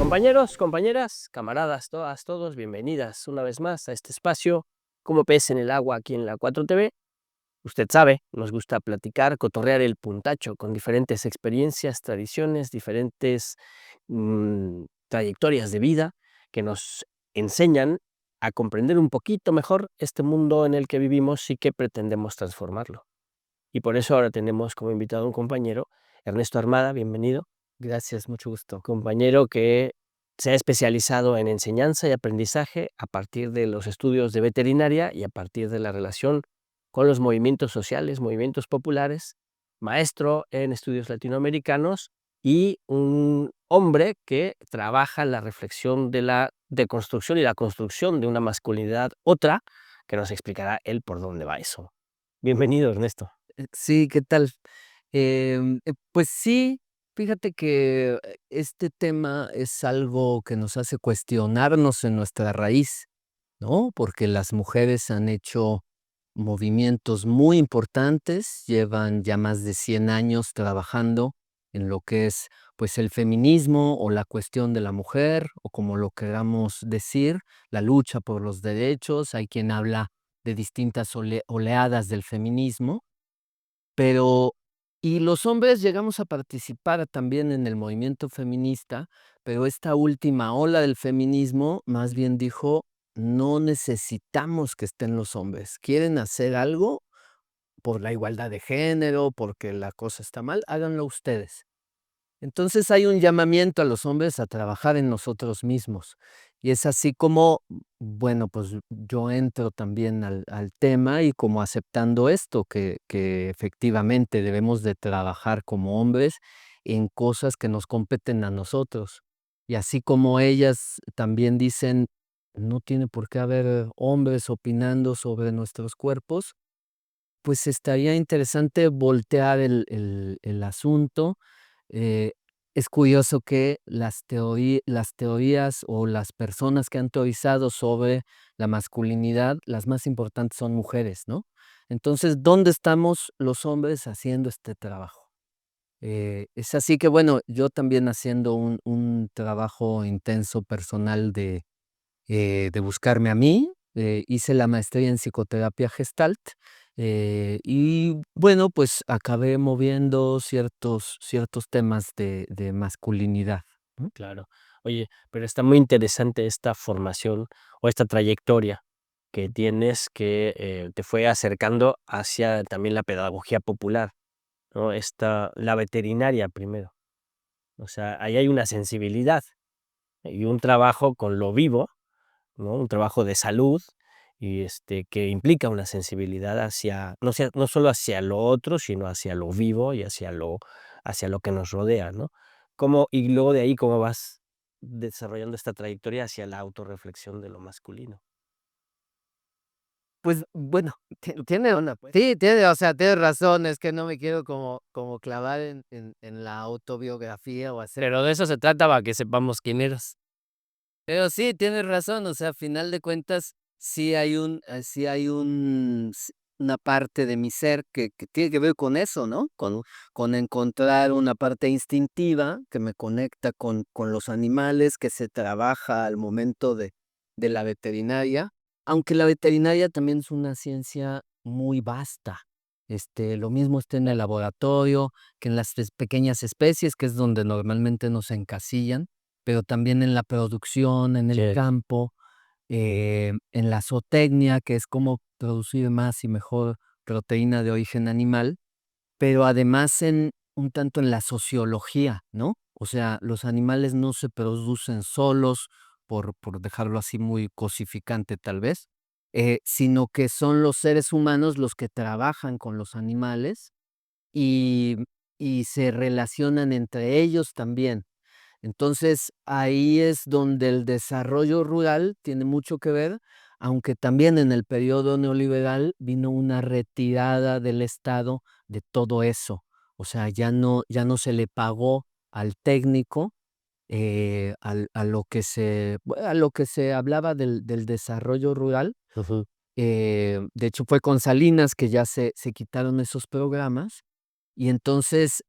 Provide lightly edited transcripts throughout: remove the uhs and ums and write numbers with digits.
Compañeros, compañeras, camaradas, todas, todos, bienvenidas una vez más a este espacio, como pez en el agua aquí en la 4TV. Usted sabe, nos gusta platicar, cotorrear el puntacho con diferentes experiencias, tradiciones, diferentes trayectorias de vida que nos enseñan a comprender un poquito mejor este mundo en el que vivimos y que pretendemos transformarlo. Y por eso ahora tenemos como invitado a un compañero, Ernesto Armada, bienvenido. Gracias, mucho gusto. Compañero que se ha especializado en enseñanza y aprendizaje a partir de los estudios de veterinaria y a partir de la relación con los movimientos sociales, movimientos populares, maestro en estudios latinoamericanos y un hombre que trabaja en la reflexión de la deconstrucción y la construcción de una masculinidad otra, que nos explicará él por dónde va eso. Bienvenido, Ernesto. Sí, ¿qué tal? Pues sí, fíjate que este tema es algo que nos hace cuestionarnos en nuestra raíz, ¿no? Porque las mujeres han hecho movimientos muy importantes, llevan ya más de 100 años trabajando en lo que es, pues, el feminismo o la cuestión de la mujer, o como lo queramos decir, la lucha por los derechos. Hay quien habla de distintas oleadas del feminismo. Pero y los hombres llegamos a participar también en el movimiento feminista, pero esta última ola del feminismo más bien dijo: "No necesitamos que estén los hombres. ¿Quieren hacer algo por la igualdad de género, porque la cosa está mal? Háganlo ustedes". Entonces hay un llamamiento a los hombres a trabajar en nosotros mismos. Y es así como, bueno, pues yo entro también al tema y como aceptando esto, que efectivamente debemos de trabajar como hombres en cosas que nos competen a nosotros. Y así como ellas también dicen, no tiene por qué haber hombres opinando sobre nuestros cuerpos, pues estaría interesante voltear el asunto. eh, es curioso que las teorías o las personas que han teorizado sobre la masculinidad, las más importantes son mujeres, ¿no? Entonces, ¿dónde estamos los hombres haciendo este trabajo? Es así que, bueno, yo también haciendo un trabajo intenso personal de buscarme a mí, hice la maestría en psicoterapia Gestalt, y bueno, pues acabé moviendo ciertos temas de masculinidad, ¿no? Claro. Oye, pero está muy interesante esta formación o esta trayectoria que tienes que te fue acercando hacia también la pedagogía popular, ¿no? La veterinaria primero. O sea, ahí hay una sensibilidad y un trabajo con lo vivo, ¿no? Un trabajo de salud y que implica una sensibilidad hacia, no solo hacia lo otro, sino hacia lo vivo y hacia lo que nos rodea, ¿no? Y luego de ahí, ¿cómo vas desarrollando esta trayectoria hacia la autorreflexión de lo masculino? Pues bueno, tiene una, pues. Sí, tiene, o sea, tienes razón, es que no me quiero como clavar en la autobiografía o hacer. Pero de eso se trata, para que sepamos quién eres. Pero sí, tienes razón, o sea, a final de cuentas, sí hay una parte de mi ser que tiene que ver con eso, ¿no? Con encontrar una parte instintiva que me conecta con los animales, que se trabaja al momento de la veterinaria, aunque la veterinaria también es una ciencia muy vasta. Lo mismo está en el laboratorio que en las pequeñas especies, que es donde normalmente nos encasillan, pero también en la producción, en el Cierto. campo, en la zootecnia, que es cómo producir más y mejor proteína de origen animal, pero además en un tanto en la sociología, ¿no? O sea, los animales no se producen solos, por dejarlo así muy cosificante tal vez, sino que son los seres humanos los que trabajan con los animales y y se relacionan entre ellos también. Entonces, ahí es donde el desarrollo rural tiene mucho que ver, aunque también en el periodo neoliberal vino una retirada del Estado de todo eso. O sea, ya no se le pagó al técnico, a lo que se hablaba del desarrollo rural. De hecho, fue con Salinas que ya se quitaron esos programas Y entonces,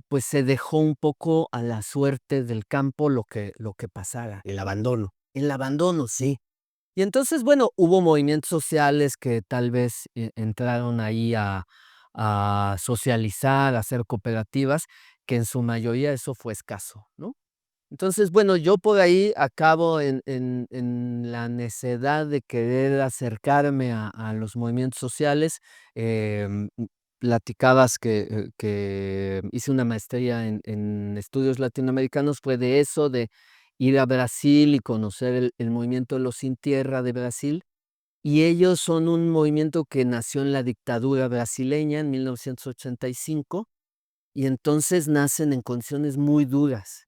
pues se dejó un poco a la suerte del campo lo que pasara. El abandono. El abandono, sí. Y entonces, bueno, hubo movimientos sociales que tal vez entraron ahí a socializar, a hacer cooperativas, que en su mayoría eso fue escaso, ¿no? Entonces, bueno, yo por ahí acabo en la necedad de querer acercarme a los movimientos sociales. Platicabas que hice una maestría en estudios latinoamericanos, fue de eso, de ir a Brasil y conocer el movimiento de los Sin Tierra de Brasil. Y ellos son un movimiento que nació en la dictadura brasileña en 1985, y entonces nacen en condiciones muy duras.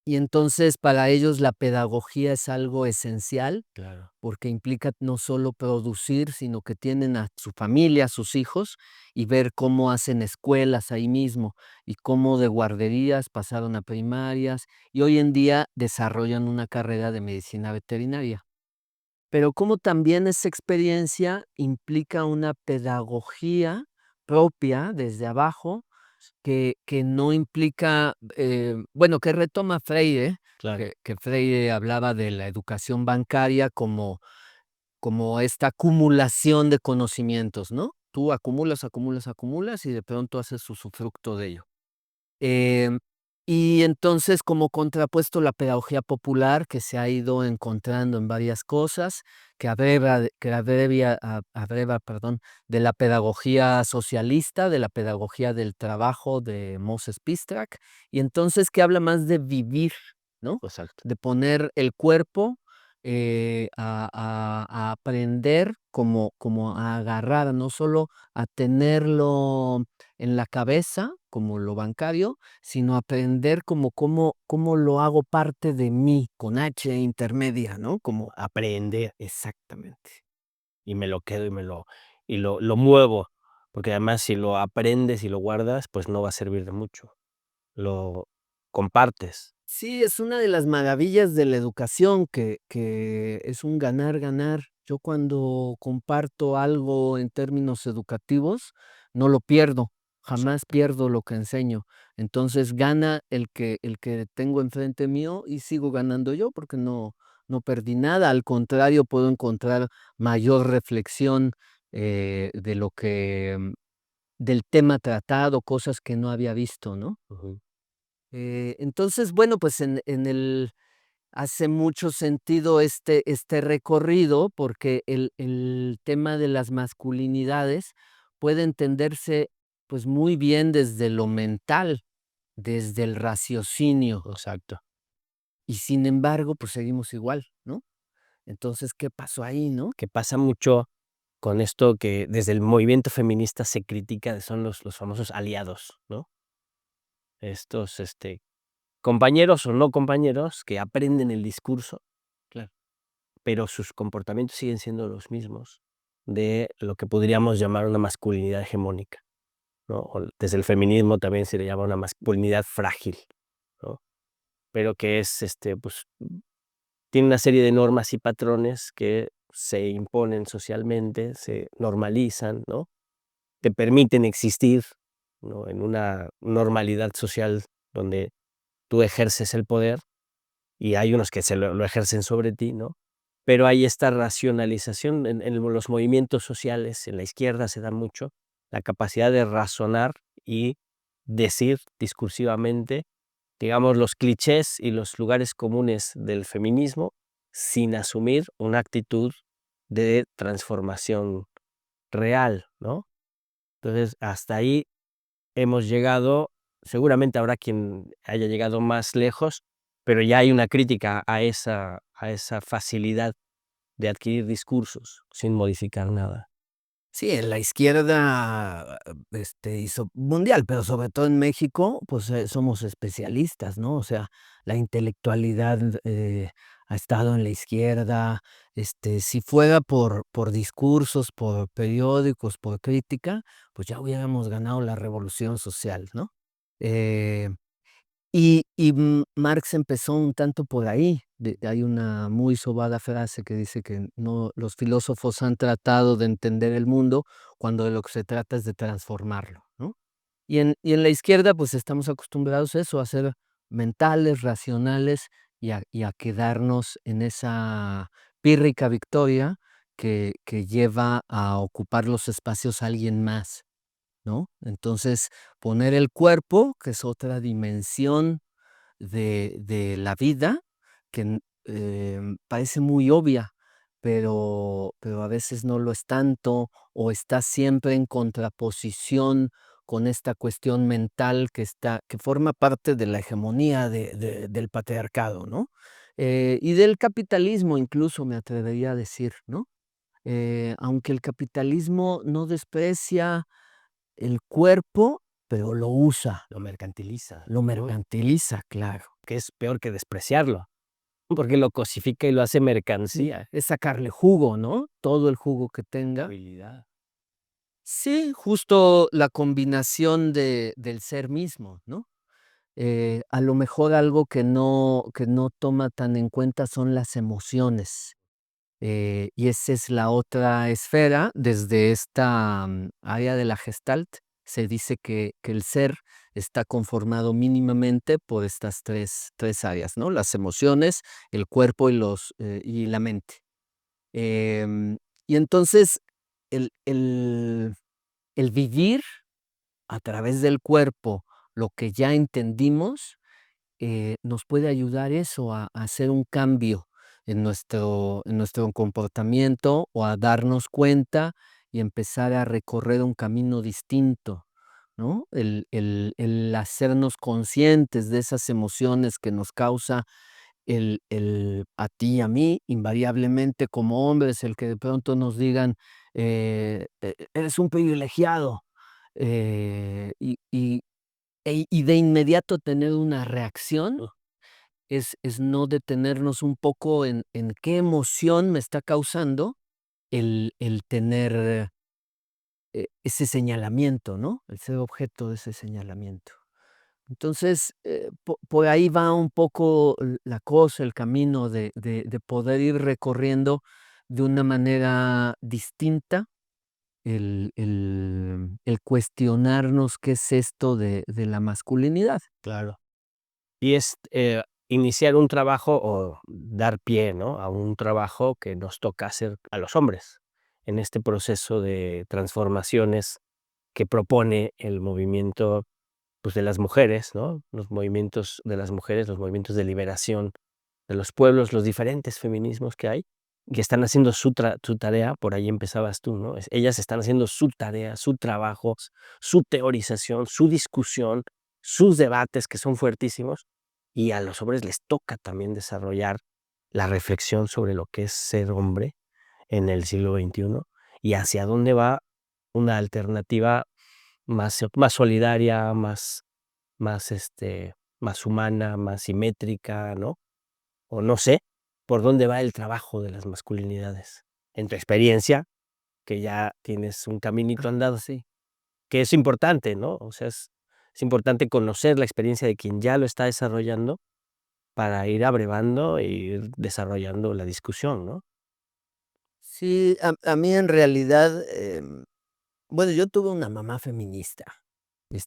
Y entonces para ellos la pedagogía es algo esencial, Claro. porque implica no solo producir, sino que tienen a su familia, a sus hijos, y ver cómo hacen escuelas ahí mismo, y cómo de guarderías pasaron a primarias, y hoy en día desarrollan una carrera de medicina veterinaria. Pero cómo también esa experiencia implica una pedagogía propia desde abajo, que no implica, bueno, que retoma Freire, Claro. que Freire hablaba de la educación bancaria como esta acumulación de conocimientos, ¿no? Tú acumulas, acumulas, acumulas y de pronto haces usufructo de ello. Em, y entonces, como contrapuesto, la pedagogía popular que se ha ido encontrando en varias cosas, que abreva, perdón, de la pedagogía socialista, de la pedagogía del trabajo de Moses Pistrak, y entonces que habla más de vivir, ¿no? Exacto. De poner el cuerpo, a aprender como a agarrar, no solo a tenerlo en la cabeza, como lo bancario, sino aprender como cómo lo hago parte de mí, con H intermedia, ¿no? Como Aprender, exactamente. y me lo quedo y lo muevo, porque además si lo aprendes y lo guardas, pues no va a servir de mucho. Lo compartes. Sí, es una de las maravillas de la educación que es un ganar, ganar. Yo cuando comparto algo en términos educativos, no lo pierdo, jamás Exacto. pierdo lo que enseño. Entonces gana el que tengo enfrente mío y sigo ganando yo porque no perdí nada. Al contrario, puedo encontrar mayor reflexión de lo que del tema tratado, cosas que no había visto, ¿no? Ujú. Entonces, bueno, pues hace mucho sentido este recorrido porque el tema de las masculinidades puede entenderse pues muy bien desde lo mental, desde el raciocinio, Exacto. y sin embargo, pues seguimos igual, ¿no? Entonces, ¿qué pasó ahí, no? Que pasa mucho con esto que desde el movimiento feminista se critica, son los famosos aliados, ¿no? Estos, compañeros o no compañeros que aprenden el discurso, Claro. pero sus comportamientos siguen siendo los mismos de lo que podríamos llamar una masculinidad hegemónica, ¿no? O desde el feminismo también se le llama una masculinidad frágil, ¿no? Pero que es, pues, tiene una serie de normas y patrones que se imponen socialmente, se normalizan, ¿no? Te permiten existir, ¿no? En una normalidad social donde tú ejerces el poder y hay unos que lo ejercen sobre ti, ¿no? Pero hay esta racionalización en los movimientos sociales, en la izquierda se da mucho, la capacidad de razonar y decir discursivamente, digamos, los clichés y los lugares comunes del feminismo, sin asumir una actitud de transformación real, ¿no? Entonces, hasta ahí hemos llegado, seguramente habrá quien haya llegado más lejos, pero ya hay una crítica a esa facilidad de adquirir discursos sin modificar nada. Sí, en la izquierda, hizo mundial, pero sobre todo en México, pues, somos especialistas, ¿no? O sea, la intelectualidad, ha estado en la izquierda. Si fuera por discursos, por periódicos, por crítica, pues ya hubiéramos ganado la revolución social, ¿no? Eh Marx empezó un tanto por ahí. Hay una muy sobada frase que dice que no, los filósofos han tratado de entender el mundo cuando de lo que se trata es de transformarlo, ¿no? Y en la izquierda, pues, estamos acostumbrados a eso, a ser mentales, racionales y a quedarnos en esa pírrica victoria que lleva a ocupar los espacios a alguien más, ¿no? Entonces, poner el cuerpo, que es otra dimensión de la vida, que parece muy obvia, pero a veces no lo es tanto, o está siempre en contraposición con esta cuestión mental que forma parte de la hegemonía del patriarcado, ¿no? Y del capitalismo, incluso, me atrevería a decir, ¿no? Aunque el capitalismo no desprecia el cuerpo, pero lo usa, Lo mercantiliza, lo ¿no? mercantiliza, claro. Que es peor que despreciarlo, porque lo cosifica y lo hace Sí, mercancía. es sacarle jugo, ¿no? Todo el jugo que tenga. Habilidad. Sí, justo la combinación del ser mismo, ¿no? A lo mejor algo que no toma tan en cuenta son las emociones. Y esa es la otra esfera. Desde esta área de la Gestalt, se dice que el ser está conformado mínimamente por estas tres áreas, ¿no? Las emociones, el cuerpo y la mente. Em, y entonces, el vivir a través del cuerpo lo que ya entendimos, nos puede ayudar eso, a hacer un cambio en nuestro comportamiento, o a darnos cuenta y empezar a recorrer un camino distinto, ¿no? El hacernos conscientes de esas emociones que nos causa a ti y a mí, invariablemente como hombres, el que de pronto nos digan, eres un privilegiado, y de inmediato tener una reacción, es no detenernos un poco en qué emoción me está causando el tener, ese señalamiento, ¿no? El ser objeto de ese señalamiento. Entonces, por ahí va un poco la cosa, el camino de poder ir recorriendo de una manera distinta el cuestionarnos qué es esto de la masculinidad. Claro. Y es, iniciar un trabajo o dar pie, ¿no?, a un trabajo que nos toca hacer a los hombres, en este proceso de transformaciones que propone el movimiento, pues, de las mujeres, ¿no?, los movimientos de las mujeres, los movimientos de liberación de los pueblos, los diferentes feminismos que hay, que están haciendo su tarea, por ahí empezabas tú, ¿no? Ellas están haciendo su tarea, su trabajo, su teorización, su discusión, sus debates que son fuertísimos, y a los hombres les toca también desarrollar la reflexión sobre lo que es ser hombre en el siglo XXI y hacia dónde va una alternativa más solidaria, más, más humana, más simétrica, ¿no? O no sé, por dónde va el trabajo de las masculinidades. En tu experiencia, que ya tienes un caminito andado, Sí. que es importante, ¿no? O sea, es importante conocer la experiencia de quien ya lo está desarrollando para ir abrevando e ir desarrollando la discusión, ¿no? Sí, a mí en realidad, bueno, yo tuve una mamá feminista,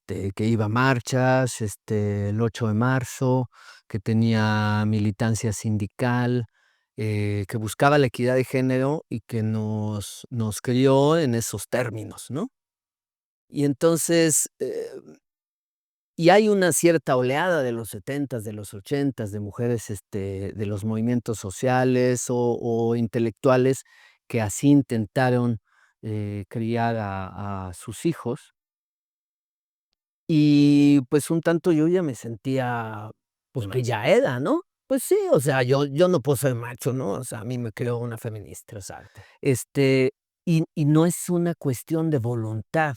que iba a marchas, el 8 de marzo, que tenía militancia sindical, que buscaba la equidad de género y que nos crió en esos términos, ¿no? Y entonces, y hay una cierta oleada de los setentas, de los ochentas, de mujeres, de los movimientos sociales o intelectuales que así intentaron, criar a sus hijos. Y, pues, un tanto yo ya me sentía, pues, que ya era, ¿no? Pues sí, o sea, yo no puedo ser macho, ¿no? O sea, a mí me crió una feminista. Exacto. Y no es una cuestión de voluntad,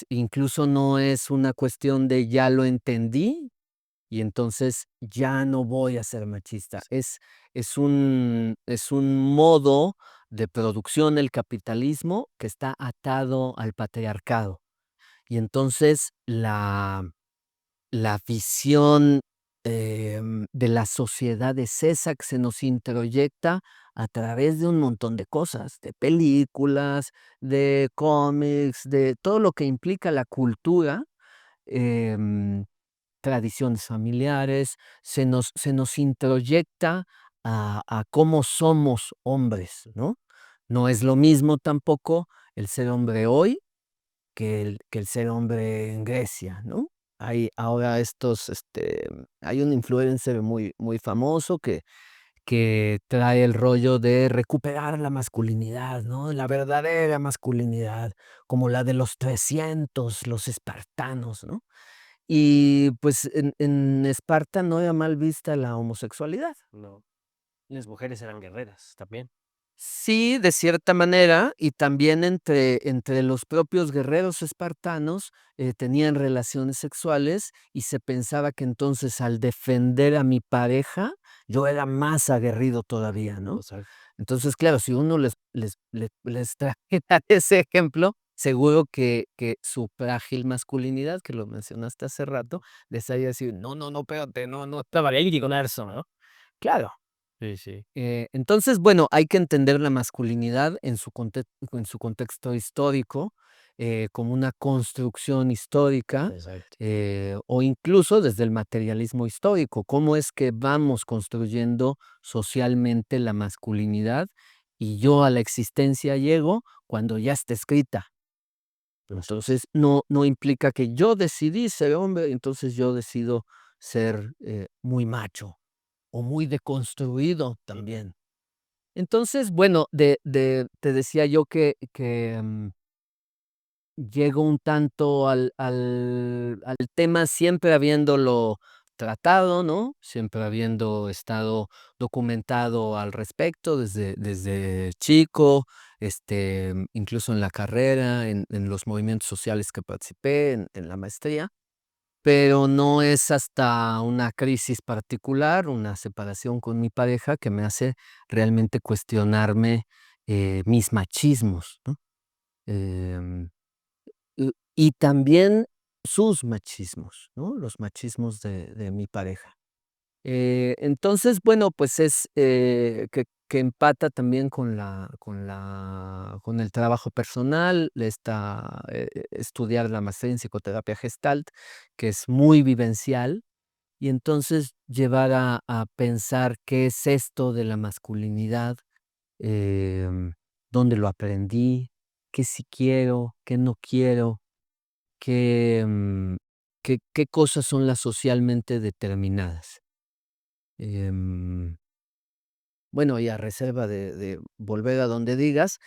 incluso no es una cuestión de ya lo entendí y entonces ya no voy a ser machista. Es un modo de producción, el capitalismo, que está atado al patriarcado. Y entonces la visión, de la sociedad es esa que se nos introyecta a través de un montón de cosas, de películas, de cómics, de todo lo que implica la cultura, em, tradiciones familiares, se nos introyecta a cómo somos hombres, ¿no? No es lo mismo tampoco el ser hombre hoy que el ser hombre en Grecia, ¿no? Hay ahora hay un influencer muy famoso que trae el rollo de recuperar la masculinidad, ¿no? La verdadera masculinidad, como la de los 300 los espartanos, ¿no? Y, pues, en Esparta no era mal vista la homosexualidad. No. Las mujeres eran guerreras también. Sí, de cierta manera, y también entre los propios guerreros espartanos, tenían relaciones sexuales, y se pensaba que entonces al defender a mi pareja, yo era más aguerrido todavía, ¿no? Exacto. Entonces, claro, si uno les trajera ese ejemplo, seguro que su frágil masculinidad, que lo mencionaste hace rato, les haría decir: "No, no, no, espérate, no estaba ahí con eso", ¿no? Claro. Sí, sí. Entonces, bueno, hay que entender la masculinidad en su contexto histórico, como una construcción histórica, Exacto. o incluso desde el materialismo histórico. ¿Cómo es que vamos construyendo socialmente la masculinidad? Y yo a la existencia llego cuando ya está escrita. Entonces, no implica que yo decidí ser hombre, entonces yo decido ser, muy macho o muy deconstruido Ujú. también. Entonces, bueno, te decía yo que llego un tanto al tema siempre habiéndolo tratado, ¿no? Siempre habiendo estado documentado al respecto desde chico, incluso en la carrera, en los movimientos sociales que participé, en la maestría. Pero no es hasta una crisis particular, una separación con mi pareja, que me hace realmente cuestionarme, mis machismos, ¿no? Em, y también sus machismos, ¿no? Los machismos de mi pareja. Entonces, bueno, pues es, que empata también con el trabajo personal, estudiar la maestría en psicoterapia Gestalt, que es muy vivencial, y entonces llevar a pensar qué es esto de la masculinidad, em, dónde lo aprendí, qué sí quiero, qué no quiero, qué cosas son las socialmente determinadas. Em, bueno, y a reserva de volver a donde digas,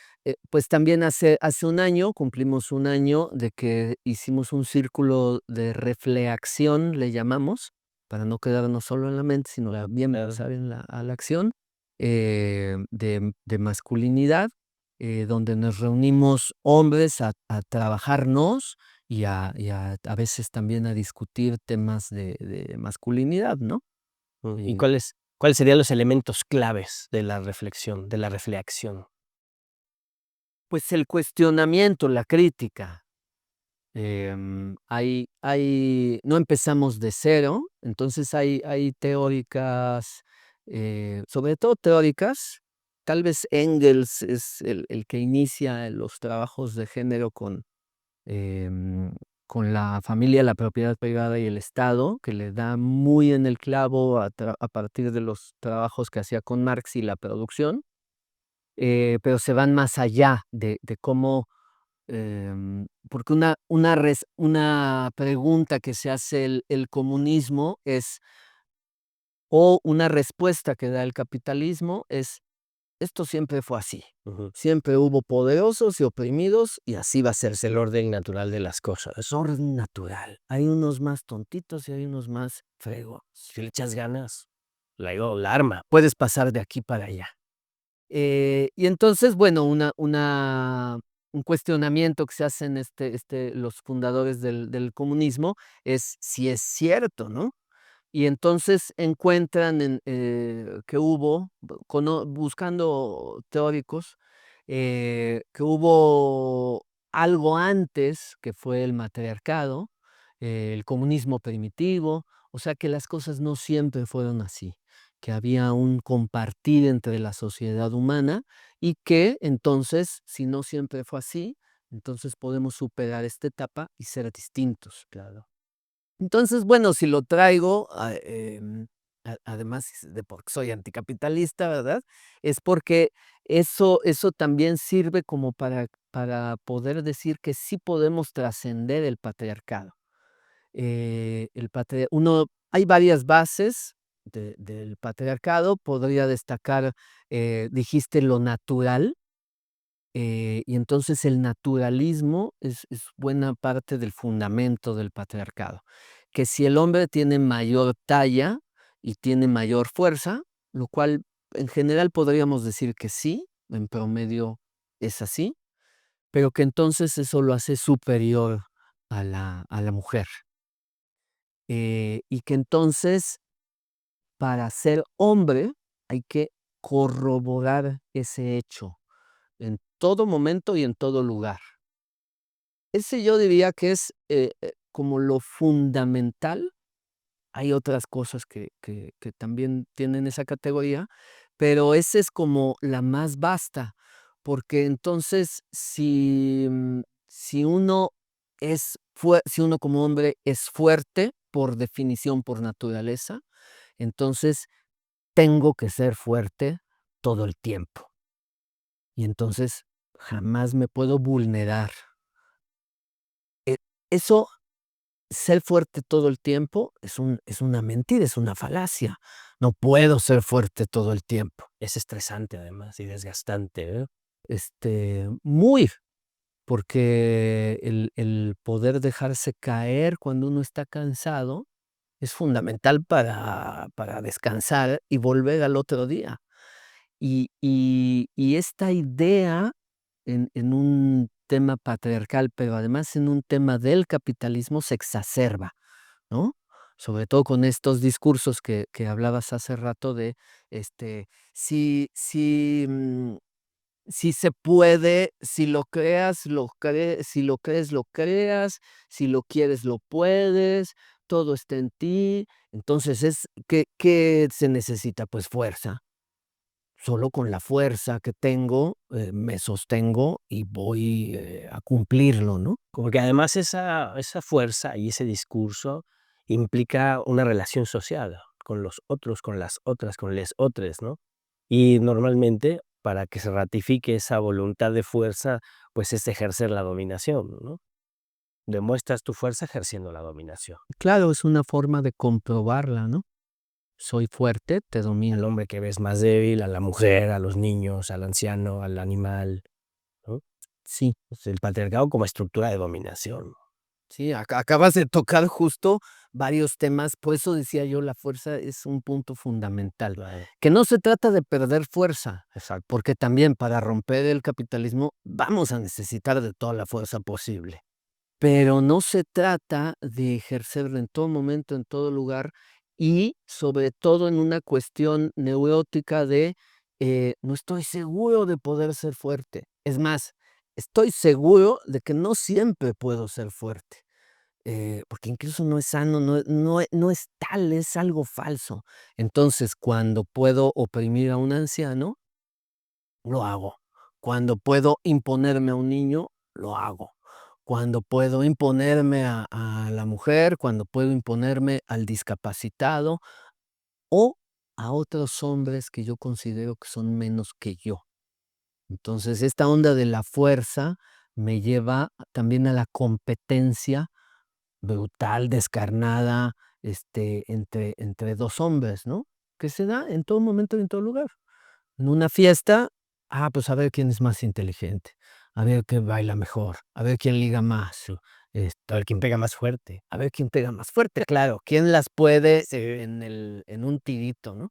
pues también hace un año, cumplimos un año de que hicimos un círculo de reflexión, le llamamos, para no quedarnos solo en la mente, sino también Claro. pasar a la acción, de masculinidad, donde nos reunimos hombres a trabajarnos y a veces también a discutir temas de masculinidad, ¿no? ¿Y Eh cuáles serían los elementos claves de la reflexión, de la reflexión? Pues el cuestionamiento, la crítica. No empezamos de cero, entonces hay teóricas, sobre todo teóricas, tal vez Engels es el que inicia los trabajos de género em, con la familia, la propiedad privada y el Estado, que le da muy en el clavo a partir de los trabajos que hacía con Marx y la producción, pero se van más allá de cómo, porque una pregunta que se hace el comunismo es, o una respuesta que da el capitalismo es: "Esto siempre fue así, Ujú. siempre hubo poderosos y oprimidos y así va a ser Es el siempre. orden natural de las cosas. Es orden natural. Hay unos más tontitos y hay unos más fregones. Si le echas ganas, la arma. Puedes pasar de aquí para allá". Y entonces, bueno, un cuestionamiento que se hacen los fundadores del comunismo es si es cierto, ¿no? Y entonces encuentran que hubo, buscando teóricos, que hubo algo antes que fue el matriarcado, el comunismo primitivo, o sea que las cosas no siempre fueron así. que había un compartir entre la sociedad humana y que entonces, si no siempre fue así, entonces podemos superar esta etapa y ser distintos. Claro. Entonces, bueno, si lo traigo, además de porque soy anticapitalista, ¿verdad? Es porque eso también sirve como para poder decir que sí podemos trascender el patriarcado. Hay varias bases del patriarcado, podría destacar, dijiste lo natural, y entonces el naturalismo es buena parte del fundamento del patriarcado, que si el hombre tiene mayor talla y tiene mayor fuerza, lo cual en general podríamos decir que sí, en promedio es así, pero que entonces eso lo hace superior a la mujer. Y que entonces para ser hombre hay que corroborar ese hecho en todo momento y en todo lugar. Ese yo diría que es, como lo fundamental. Hay otras cosas que también tienen esa categoría, pero esa es como la más vasta, porque entonces si uno como hombre es fuerte, por definición, por naturaleza, entonces tengo que ser fuerte todo el tiempo. Y entonces jamás me puedo vulnerar. E eso Ser fuerte todo el tiempo es una mentira, es una falacia. No puedo ser fuerte todo el tiempo. Es estresante además y desgastante, ¿eh? Muy, porque el poder dejarse caer cuando uno está cansado es fundamental para descansar y volver al otro día. Y esta idea en un tema patriarcal, pero además en un tema del capitalismo se exacerba, ¿no? Sobre todo con estos discursos que hablabas hace rato de, este, si si, mm, si se puede, si lo creas, si lo crees, lo creas, si lo quieres, lo puedes, todo está en ti. Entonces, ¿qué se necesita? Pues fuerza. Solo con la fuerza que tengo, me sostengo y voy, a cumplirlo, ¿no? Como que además esa fuerza y ese discurso implica una relación social con los otros, con las otras, con les otres, ¿no? Y normalmente, para que se ratifique esa voluntad de fuerza, pues es ejercer la dominación, ¿no? Demuestras tu fuerza ejerciendo la dominación. Claro, es una forma de comprobarla, ¿no? Soy fuerte, te Al domino. hombre que ves más débil, a la mujer, a los niños, al anciano, al animal, ¿no? Sí, Pues el patriarcado como estructura de dominación. sí, acabas de tocar justo varios temas, por eso decía yo, la fuerza es un punto fundamental, Claro, que no se trata de perder fuerza, exacto. porque también para romper el capitalismo vamos a necesitar de toda la fuerza posible. Pero no se trata de ejercerlo en todo momento, en todo lugar y sobre todo en una cuestión neurótica de, no estoy seguro de poder ser fuerte. Es más, estoy seguro de que no siempre puedo ser fuerte, porque incluso no es sano, no es tal, es algo falso. Entonces, cuando puedo oprimir a un anciano, lo hago. Cuando puedo imponerme a un niño, lo hago. Cuando puedo imponerme a la mujer, cuando puedo imponerme al discapacitado o a otros hombres que yo considero que son menos que yo. Entonces, esta onda de la fuerza me lleva también a la competencia brutal, descarnada, entre 2 hombres, ¿no? Que se da en todo momento y en todo lugar. En una fiesta, pues a ver quién es más inteligente, a ver quién baila mejor, a ver quién liga más, A ver quién pega más fuerte. a ver quién pega más fuerte, claro, quién las puede en un tirito, ¿no?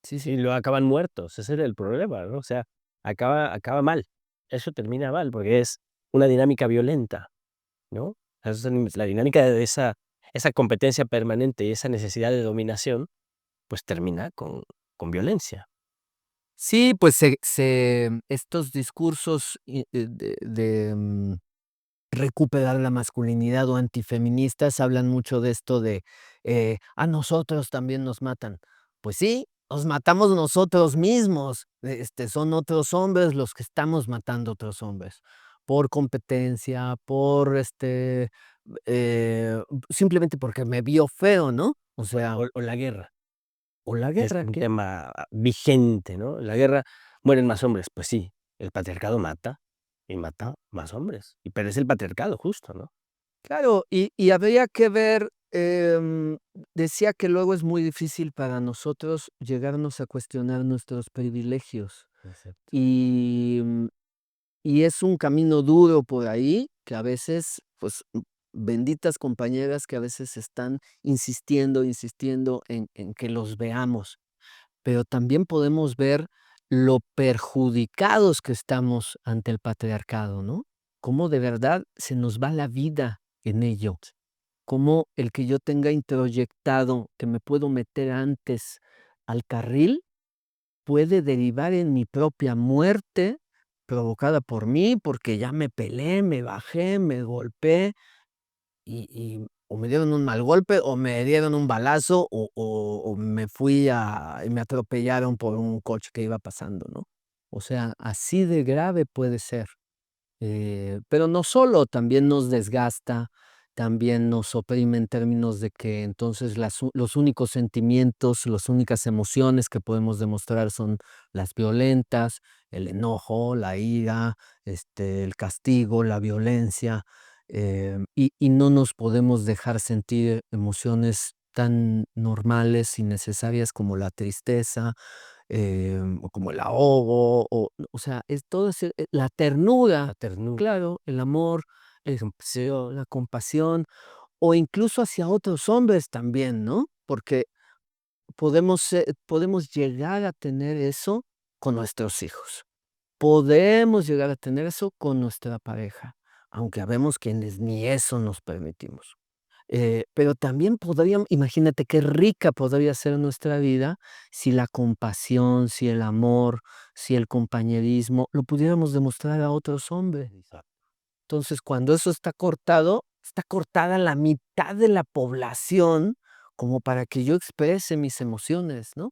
Sí, sí. Y luego acaban muertos, ese era el problema, ¿no? O sea, acaba mal. Eso termina mal, porque es una dinámica violenta, ¿no? La dinámica de esa competencia permanente y esa necesidad de dominación, pues termina con violencia. Sí, pues estos discursos recuperar la masculinidad o antifeministas hablan mucho de esto de, a nosotros también nos matan. Pues sí, nos matamos nosotros mismos. Son otros hombres los que estamos matando a otros hombres. Por competencia, por simplemente porque me vio feo, ¿no? O sea, O la guerra. o la Es guerra, un que tema vigente, ¿no? En la guerra mueren más hombres, pues sí, el patriarcado mata, y mata más hombres, pero es el patriarcado justo, ¿no? claro, y habría que ver, decía que luego es muy difícil para nosotros llegarnos a cuestionar nuestros privilegios. Exacto. Y, y es un camino duro por ahí, que a veces, pues, benditas compañeras que a veces están insistiendo, insistiendo en que los veamos, pero también podemos ver lo perjudicados que estamos ante el patriarcado, ¿no? Cómo de verdad se nos va la vida en ello. Cómo el que yo tenga introyectado que me puedo meter antes al carril puede derivar en mi propia muerte, provocada por mí, porque ya me peleé, me bajé, me golpeé o me dieron un mal golpe, o me dieron un balazo, o me fui y me atropellaron por un coche que iba pasando, ¿no? O sea, así de grave puede ser. Pero no solo, también nos desgasta, también nos oprime en términos de que entonces los únicos sentimientos, las únicas emociones que podemos demostrar son las violentas, el enojo, la ira, el castigo, la violencia, y no nos podemos dejar sentir emociones tan normales y necesarias como la tristeza, o como el ahogo, o sea, es todo ese la ternura, La ternura. claro, el amor, la compasión, o incluso hacia otros hombres también, ¿no? Porque podemos llegar a tener eso con nuestros hijos. Podemos llegar a tener eso con nuestra pareja, aunque habemos quienes ni eso nos permitimos. Pero también imagínate qué rica podría ser nuestra vida si la compasión, si el amor, si el compañerismo lo pudiéramos demostrar a otros hombres. Exacto. Entonces, cuando eso está cortado, está cortada la mitad de la población como para que yo exprese mis emociones, ¿no?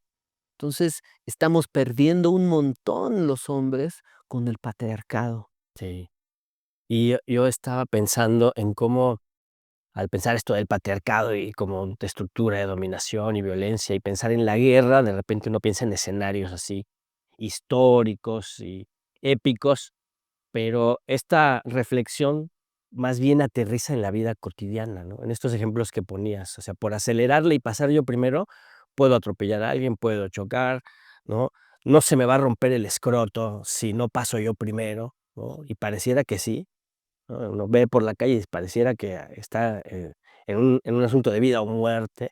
Entonces, estamos perdiendo un montón los hombres con el patriarcado. Sí. Y yo estaba pensando en cómo, al pensar esto del patriarcado y como de estructura de dominación y violencia, y pensar en la guerra, de repente uno piensa en escenarios así históricos y épicos, pero esta reflexión más bien aterriza en la vida cotidiana, ¿no? En estos ejemplos que ponías, o sea, por acelerarle y pasar yo primero, puedo atropellar a alguien, puedo chocar, ¿no? No se me va a romper el escroto si no paso yo primero, ¿no? Y pareciera que sí, ¿no? Uno ve por la calle y pareciera que está, en un asunto de vida o muerte,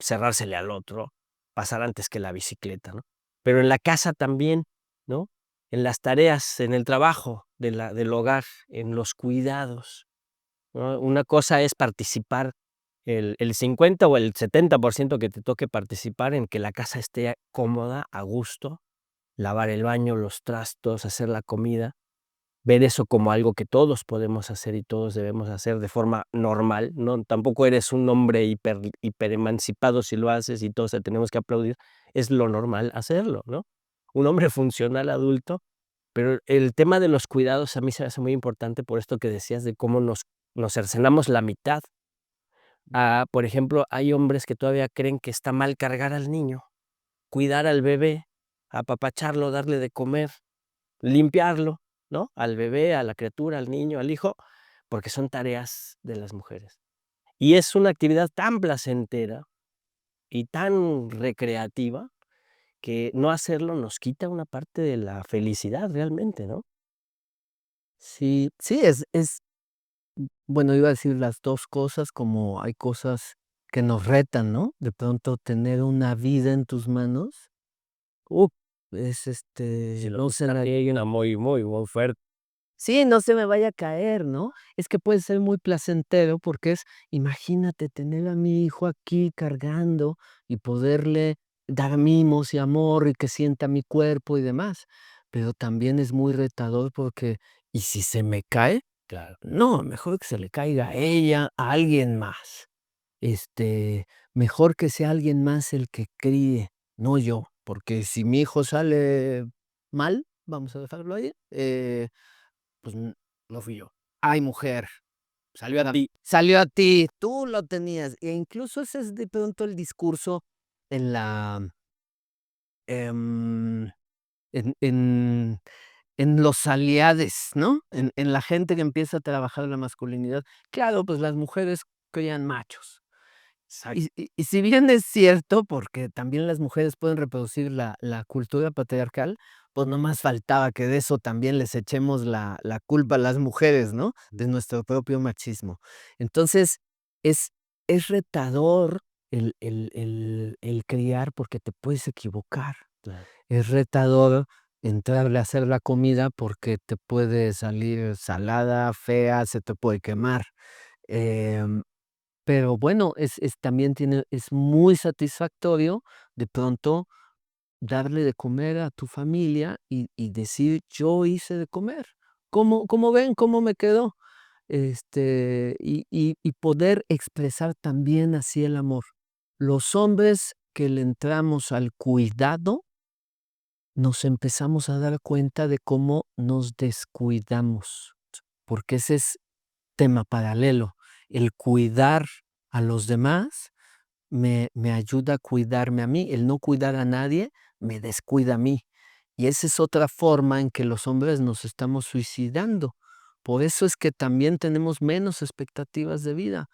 cerrársele al otro, pasar antes que la bicicleta, ¿no? Pero en la casa también, ¿no? En las tareas, en el trabajo del hogar, en los cuidados, ¿no? Una cosa es participar el 50 o el 70% que te toque participar en que la casa esté cómoda, a gusto, lavar el baño, los trastos, hacer la comida, ver eso como algo que todos podemos hacer y todos debemos hacer de forma normal, ¿no? Tampoco eres un hombre hiperemancipado si lo haces y todos te tenemos que aplaudir, es lo normal hacerlo, ¿no? Un hombre funcional adulto, pero el tema de los cuidados a mí se me hace muy importante por esto que decías de cómo nos cercenamos la mitad. Por ejemplo, hay hombres que todavía creen que está mal cargar al niño, cuidar al bebé, apapacharlo, darle de comer, limpiarlo, ¿no? Al bebé, a la criatura, al niño, al hijo, porque son tareas de las mujeres. Y es una actividad tan placentera y tan recreativa que no hacerlo nos quita una parte de la felicidad realmente, ¿no? Sí, sí, bueno, iba a decir las 2 cosas, como hay cosas que nos retan, ¿no? De pronto tener una vida en tus manos, ¡uh! Es, Si lo no se la hay una muy, muy, muy fuerte. sí, no se me vaya a caer, ¿no? Es que puede ser muy placentero porque imagínate tener a mi hijo aquí cargando y poderle dar mimos y amor y que sienta mi cuerpo y demás, pero también es muy retador porque, ¿y si se me cae? Claro. No, mejor que se le caiga a ella, a alguien más. mejor que sea alguien más el que críe, no yo, porque si mi hijo sale mal, vamos a dejarlo ahí, pues, no fui yo. Ay, mujer, Salió a ti. salió a ti, tú lo tenías. E incluso ese es de pronto el discurso en la, em, en los aliades, ¿no? En la gente que empieza a trabajar la masculinidad. Claro, pues las mujeres crían machos. Exacto. Y si bien es cierto, porque también las mujeres pueden reproducir la cultura patriarcal, pues no más faltaba que de eso también les echemos la culpa a las mujeres, ¿no? De nuestro propio machismo. Entonces, es es retador el criar porque te puedes equivocar. Claro. Es retador entrarle a hacer la comida porque te puede salir salada, fea, se te puede quemar. Em pero bueno, es muy satisfactorio de pronto darle de comer a tu familia y decir: "Yo hice de comer, ¿cómo ven? ¿Cómo me quedó?". Y poder expresar también así el amor. Los hombres que le entramos al cuidado, nos empezamos a dar cuenta de cómo nos descuidamos, porque ese es tema paralelo. El cuidar a los demás me ayuda a cuidarme a mí. El no cuidar a nadie me descuida a mí. Y esa es otra forma en que los hombres nos estamos suicidando. Por eso es que también tenemos menos expectativas de vida.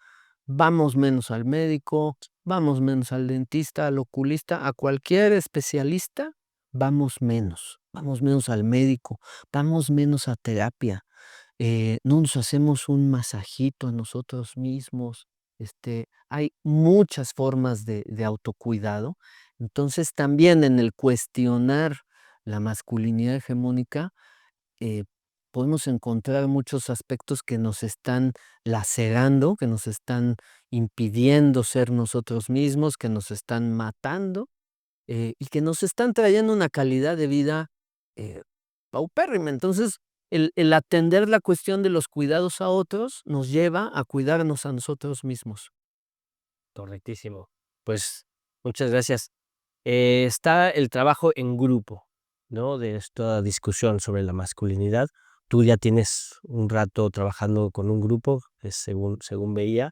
Vamos menos al médico, vamos menos al dentista, al oculista, a cualquier especialista, vamos menos al médico, vamos menos a terapia. No nos hacemos un masajito a nosotros mismos. Hay muchas formas de autocuidado. Entonces, también en el cuestionar la masculinidad hegemónica, eh, podemos encontrar muchos aspectos que nos están lacerando, que nos están impidiendo ser nosotros mismos, que nos están matando, y que nos están trayendo una calidad de vida, eh, paupérrima. Entonces, el atender la cuestión de los cuidados a otros nos lleva a cuidarnos a nosotros mismos. Correctísimo. Pues, muchas gracias. Está el trabajo en grupo, ¿no? De esta discusión sobre la masculinidad. Tú ya tienes un rato trabajando con un grupo, según veía,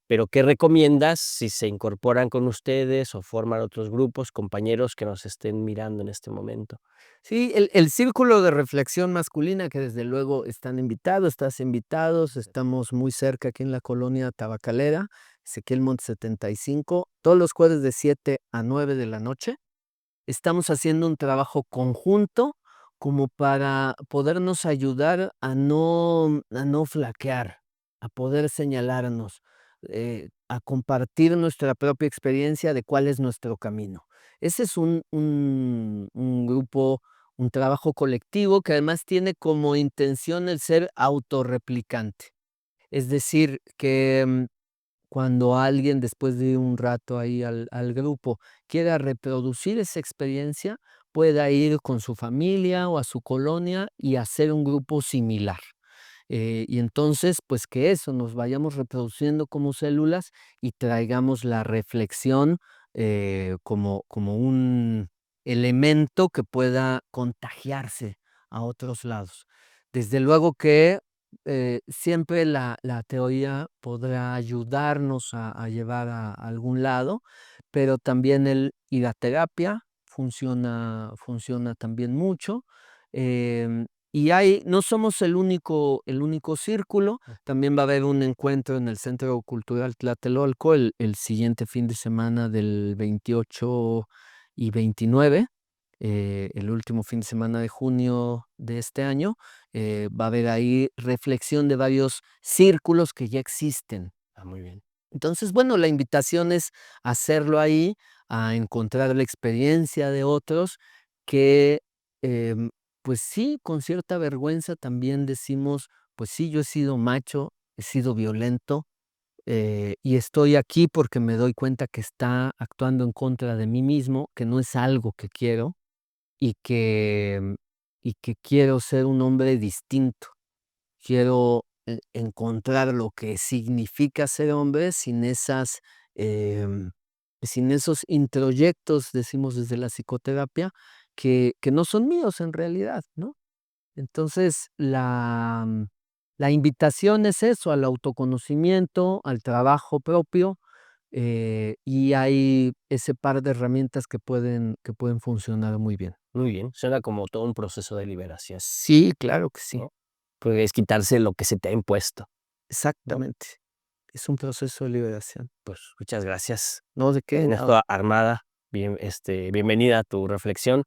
pero ¿qué recomiendas si se incorporan con ustedes o forman otros grupos, compañeros que nos estén mirando en este momento? Sí, el círculo de reflexión masculina, que desde luego están invitados, estás invitados, estamos muy cerca aquí en la colonia tabacalera, Ezequiel Monte 75, todos los jueves de 7 a 9 de la noche. Estamos haciendo un trabajo conjunto como para podernos ayudar a no flaquear, a poder señalarnos, a compartir nuestra propia experiencia de cuál es nuestro camino. Ese es un grupo, un trabajo colectivo que además tiene como intención el ser autorreplicante. Es decir, que cuando alguien después de un rato ahí al grupo quiera reproducir esa experiencia, pueda ir con su familia o a su colonia y hacer un grupo similar. Y entonces, pues que eso, nos vayamos reproduciendo como células y traigamos la reflexión como un elemento que pueda contagiarse a otros lados. Desde luego que siempre la teoría podrá ayudarnos a llevar a algún lado, pero también el ir a terapia funciona también mucho. Y no somos el único círculo, también va a haber un encuentro en el Centro Cultural Tlatelolco el siguiente fin de semana del 28 y 29, el último fin de semana de junio de este año. Va a haber ahí reflexión de varios círculos que ya existen. Ah, muy bien. Entonces, bueno, la invitación es hacerlo ahí, a encontrar la experiencia de otros que, em, pues sí, con cierta vergüenza también decimos, pues sí, yo he sido macho, he sido violento, y estoy aquí porque me doy cuenta que está actuando en contra de mí mismo, que no es algo que quiero y que quiero ser un hombre distinto. Quiero encontrar lo que significa ser hombre sin esas sin esos introyectos, decimos desde la psicoterapia, que no son míos en realidad, ¿no? Entonces, la invitación es eso, al autoconocimiento, al trabajo propio, y hay ese par de herramientas que pueden funcionar muy bien. Muy bien, suena como todo un proceso de liberación, Sí, claro que sí, ¿no? Porque es quitarse lo que se te ha impuesto, ¿no? exactamente. Es un proceso de liberación. Pues, muchas gracias. No, ¿de qué? Tienes toda armada. Bien, bienvenida a tu reflexión.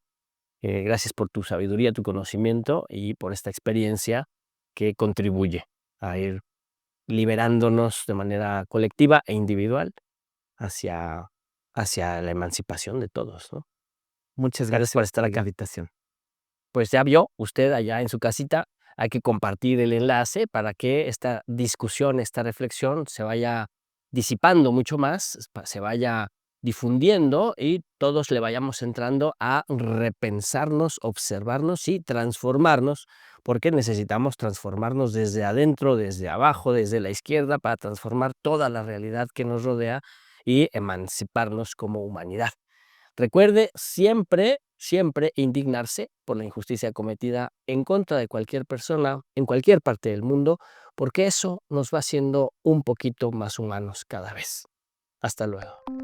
Gracias por tu sabiduría, tu conocimiento y por esta experiencia que contribuye a ir liberándonos de manera colectiva e individual hacia hacia la emancipación de todos, ¿no? Muchas Gracias gracias por estar por la aquí. invitación. Pues ya vio usted allá en su casita, hay que compartir el enlace para que esta discusión, esta reflexión se vaya disipando mucho más, se vaya difundiendo y todos le vayamos entrando a repensarnos, observarnos y transformarnos, porque necesitamos transformarnos desde adentro, desde abajo, desde la izquierda, para transformar toda la realidad que nos rodea y emanciparnos como humanidad. Recuerde siempre, siempre indignarse por la injusticia cometida en contra de cualquier persona en cualquier parte del mundo, porque eso nos va haciendo un poquito más humanos cada vez. Hasta luego.